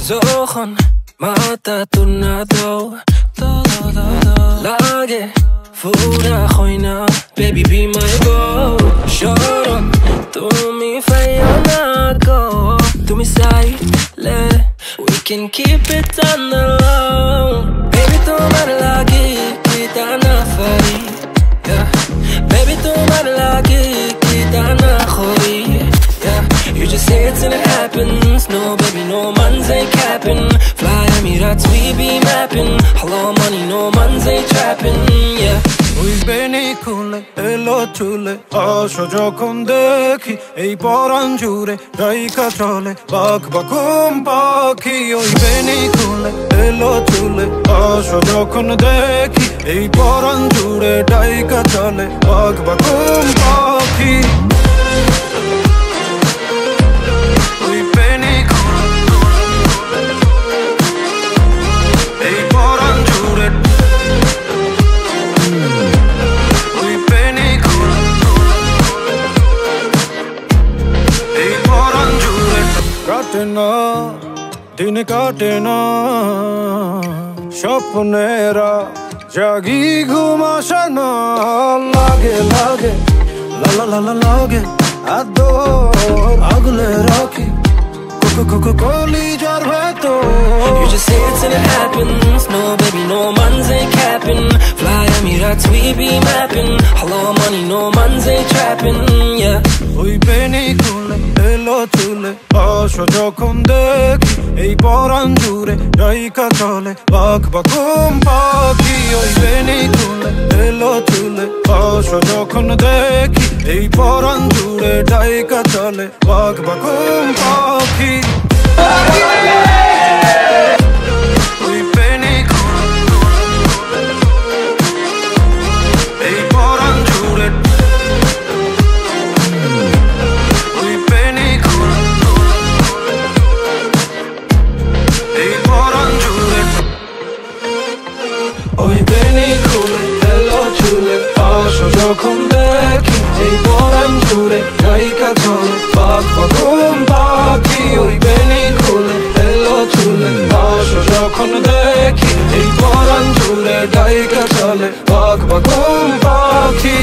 যখন মাথা তুর্নাদো লাগে ফুরা হয় না baby be my boy শরম তুমি ফাইও না গো তুমি চাইলে we can keep it on the low baby তোমার লাগে কিতা না পারি baby তোমার লাগে কিতা না করি You just say it till it happens. No, baby, no man's ain't capping. Fly Emirates, we be mapping. Hello, money, no man's ain't trapping. Yeah. ওই বেনি খুলে এলো চুলে আসো যখন দেখি এই পরাণ জুড়ে রাইকা চলে বাঘ বাকুম পাখি ওই বেনি খুলে এলো চুলে আসো যখন দেখি এই পরাণ জুড়ে রাইকা চলে বাঘ বাকুম পাখি दिन काटे ना স্বপ্নেরা জাগি ঘুমাসে না লাগে লাগে লা লা লা লা লাগে আদর আগলে রাখি কলিজার ভেতর You just say it till it happens. No, baby, no man's ain't capping. Fly Emirates, we be mapping. Hello, money, no man's ain't trapping. Yeah. ওই বেনি খুলে এলো চুলে আসো যখন দেখি এই পরাণ জুড়ে রাইকা চলে বাঘ বাকুম পাখি ওই বেনি খুলে এলো চুলে আসো যখন দেখি এই পরাণ জুড়ে রাইকা চলে বাঘ বাকুম পাখি যখন দেখি এই পরাণ জুড়ে রাইকা চলে বাঘ বাকুম পাখি ওই বেনি খুলে এলো চুলে আসো যখন দেখি এই পরাণ জুড়ে রাইকা চলে বাঘ বাকুম পাখি